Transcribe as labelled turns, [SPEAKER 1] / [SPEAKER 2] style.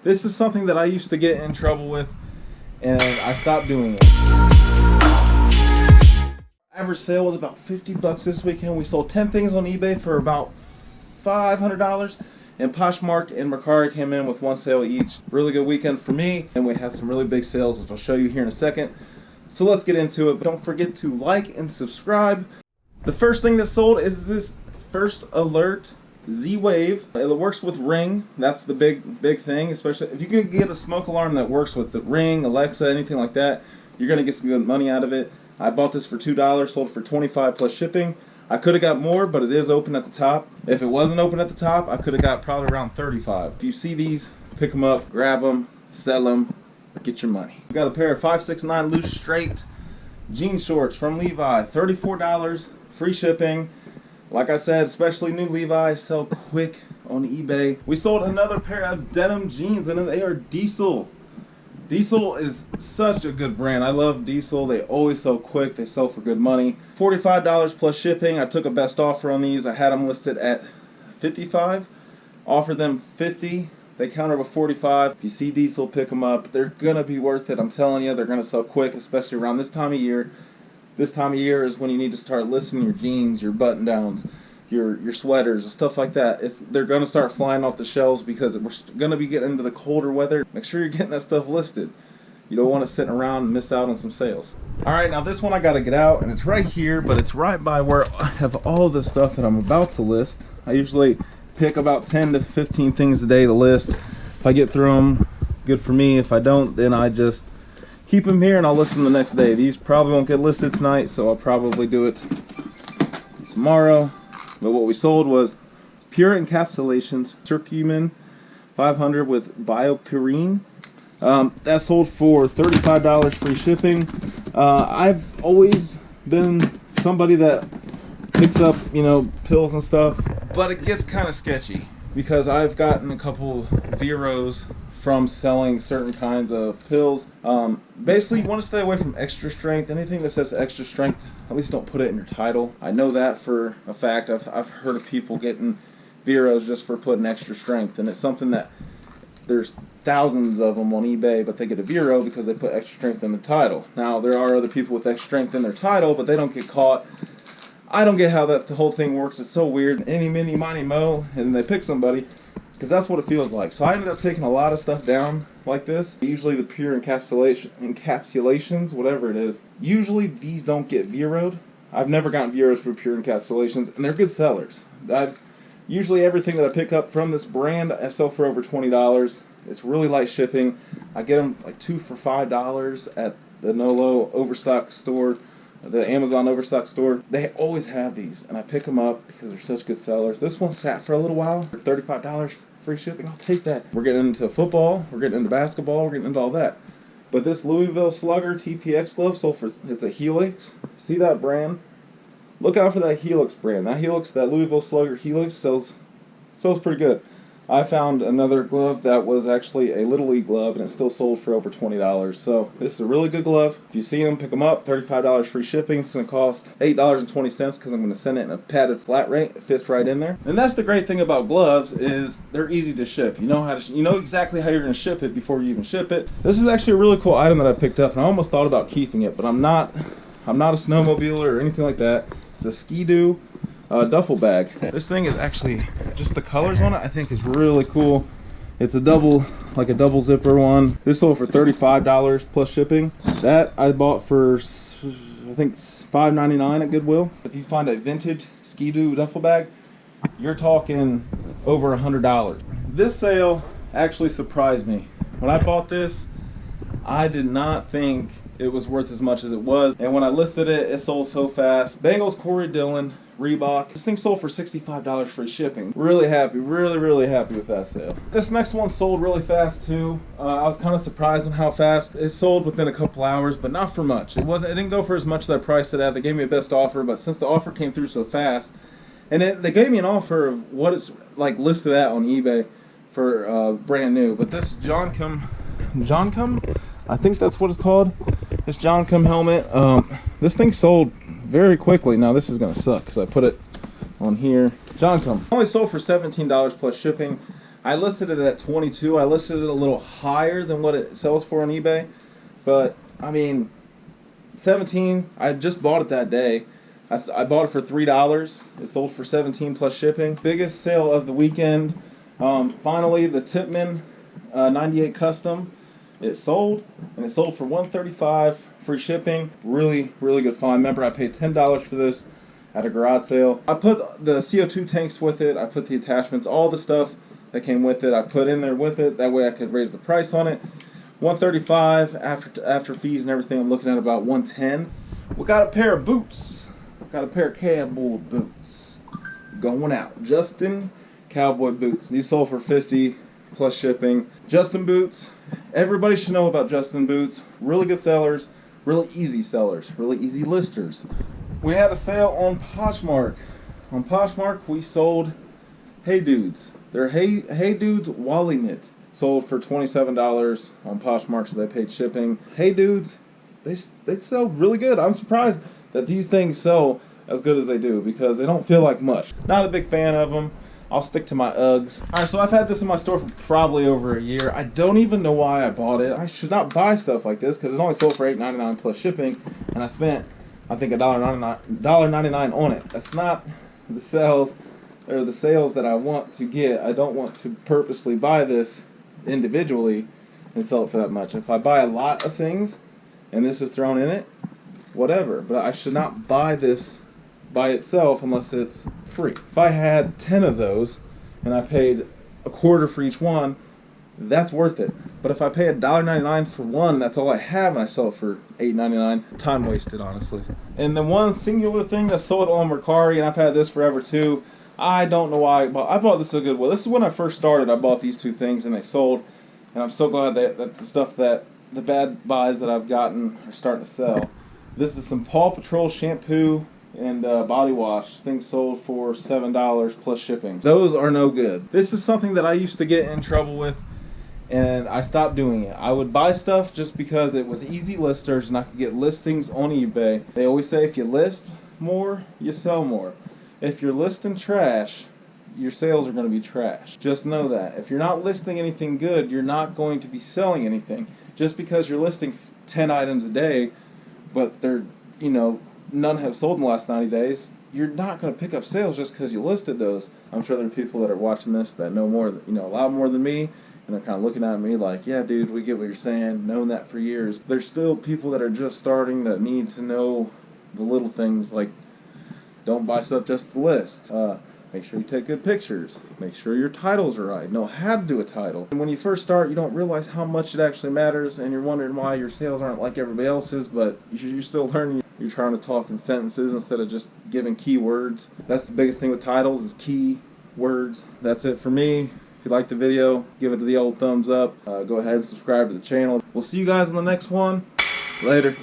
[SPEAKER 1] This is something that I used to get in trouble with, and I stopped doing it. Average sale was about 50 bucks this weekend. We sold 10 things on eBay for about $500, and Poshmark and Mercari came in with one sale each. Really good weekend for me, and we had some really big sales, which I'll show you here in a second. So let's get into it. Don't forget to like and subscribe. The first thing that sold is this First Alert Z-Wave. It works with Ring. That's the big thing, especially if you can get a smoke alarm that works with the Ring, Alexa, anything like that, you're gonna get some good money out of it. I bought this for $2, sold it for $25 plus shipping. I could have got more, but it is open at the top. If it wasn't open at the top, I could have got probably around $35. If you see these, pick them up, grab them, sell them, get your money. We got a pair of 569 loose straight jean shorts from Levi, $34, free shipping. Like I said, especially new Levi's sell quick on eBay. We sold another pair of denim jeans, and they are Diesel. Diesel is such a good brand. I love Diesel. They always sell quick. They sell for good money. $45 plus shipping. I took a best offer on these. I had them listed at $55. Offered them $50. They counter with $45. If you see Diesel, pick them up. They're going to be worth it. I'm telling you, they're going to sell quick, especially around this time of year. This time of year is when you need to start listing your jeans, your button-downs, your sweaters, and stuff like that. They're going to start flying off the shelves because we're going to be getting into the colder weather. Make sure you're getting that stuff listed. You don't want to sit around and miss out on some sales. All right, now this one I got to get out, and it's right here, but it's right by where I have all the stuff that I'm about to list. I usually pick about 10 to 15 things a day to list. If I get through them, good for me. If I don't, then I just keep them here and I'll list them the next day. These probably won't get listed tonight, so I'll probably do it tomorrow. But what we sold was Pure Encapsulations Curcumin 500 with BioPurine. That sold for $35 free shipping. I've always been somebody that picks up, pills and stuff, but it gets kind of sketchy because I've gotten a couple Veros from selling certain kinds of pills. Basically, you want to stay away from extra strength. Anything that says extra strength, at least don't put it in your title. I know that for a fact. I've heard of people getting Veros just for putting extra strength, and it's something that there's thousands of them on eBay, but they get a Vero because they put extra strength in the title. Now, there are other people with extra strength in their title, but they don't get caught. I don't get how the whole thing works. It's so weird. Any, mini, miny, mo, and they pick somebody, because that's what it feels like. So I ended up taking a lot of stuff down like this. Usually the Pure encapsulations, whatever it is. Usually these don't get Vero'd. I've never gotten Vero's for Pure Encapsulations, and they're good sellers. Usually everything that I pick up from this brand, I sell for over $20. It's really light shipping. I get them like 2 for $5 at the Nolo Overstock store, the Amazon Overstock store. They always have these, and I pick them up because they're such good sellers. This one sat for a little while for $35 free shipping. I'll take that. We're getting into football, we're getting into basketball, we're getting into all that. But this Louisville Slugger TPX glove sold for, it's a Helix. See that brand? Look out for that Helix brand. That Louisville Slugger Helix sells pretty good. I found another glove that was actually a Little League glove, and it still sold for over $20. So this is a really good glove. If you see them, pick them up. $35 free shipping. It's going to cost $8.20 because I'm going to send it in a padded flat rate. It fits right in there. And that's the great thing about gloves is they're easy to ship. You know exactly how you're going to ship it before you even ship it. This is actually a really cool item that I picked up, and I almost thought about keeping it, but I'm not a snowmobiler or anything like that. It's a Ski-Doo duffel bag. This thing is actually, just the colors on it I think is really cool. It's a double zipper one. This sold for $35 plus shipping. That I bought for I think $5.99 at Goodwill. If you find a vintage Ski-Doo duffel bag, you're talking over $100. This sale actually surprised me. When I bought this, I did not think it was worth as much as it was, and when I listed it, it sold so fast. Bengals Corey Dillon Reebok. This thing sold for $65 free shipping. Really happy, really happy with that sale. This next one sold really fast too. I was kind of surprised on how fast it sold within a couple hours, but not for much. It didn't go for as much as I priced it at. They gave me a best offer, but since the offer came through so fast, and they gave me an offer of what it's like listed at on eBay for brand new. But this Joncum, I think that's what it's called. This Joncum helmet. This thing sold very quickly. Now this is gonna suck because I put it on here. Joncum only sold for $17 plus shipping. I listed it at 22. I listed it a little higher than what it sells for on eBay, but I mean, 17. I just bought it that day. I bought it for $3. It sold for 17 plus shipping. Biggest sale of the weekend. Finally, the Tippmann 98 Custom. It sold, and it sold for $135, free shipping. Really, really good find. Remember, I paid $10 for this at a garage sale. I put the CO2 tanks with it. I put the attachments, all the stuff that came with it. I put in there with it. That way, I could raise the price on it. $135 after fees and everything. I'm looking at about $110. We got a pair of boots. Got a pair of cowboy boots going out. Justin cowboy boots. These sold for $50 plus shipping. Justin boots. Everybody should know about Justin boots. Really good sellers. Really easy sellers. Really easy listers. We had a sale on Poshmark. On Poshmark, we sold Hey Dudes. They're Hey Dudes Wally Knit. Sold for $27 on Poshmark, so they paid shipping. Hey Dudes, they sell really good. I'm surprised that these things sell as good as they do because they don't feel like much. Not a big fan of them. I'll stick to my Uggs. Alright, so I've had this in my store for probably over a year. I don't even know why I bought it. I should not buy stuff like this because it only sold for $8.99 plus shipping, and I spent, I think, $1.99 on it. That's not the sales or the sales that I want to get. I don't want to purposely buy this individually and sell it for that much. If I buy a lot of things and this is thrown in it, whatever, but I should not buy this by itself unless it's free. If I had 10 of those and I paid $0.25 for each one, that's worth it. But if I pay $1.99 for one, that's all I have, and I sell it for $8.99. Time wasted, honestly. And the one singular thing that's sold on Mercari, and I've had this forever too, I don't know why, but I bought this at Goodwill. This is when I first started. I bought these two things and they sold, and I'm so glad that the stuff that the bad buys that I've gotten are starting to sell. This is some Paw Patrol shampoo and body wash. Things sold for $7 plus shipping. Those are no good. This is something that I used to get in trouble with, and I stopped doing it. I would buy stuff just because it was easy listers and I could get listings on eBay. They always say if you list more, you sell more. If you're listing trash, your sales are going to be trash. Just know that. If you're not listing anything good, you're not going to be selling anything. Just because you're listing 10 items a day, but they're, none have sold in the last 90 days, you're not going to pick up sales just because you listed those. I'm sure there are people that are watching this that know more, a lot more than me, and they're kind of looking at me like, yeah, dude, we get what you're saying, known that for years. There's still people that are just starting that need to know the little things like don't buy stuff just to list. Make sure you take good pictures. Make sure your titles are right. Know how to do a title. And when you first start, you don't realize how much it actually matters, and you're wondering why your sales aren't like everybody else's, but you're still learning. You're trying to talk in sentences instead of just giving keywords. That's the biggest thing with titles is key words. That's it for me. If you liked the video, give it the old thumbs up. Go ahead and subscribe to the channel. We'll see you guys in the next one. Later.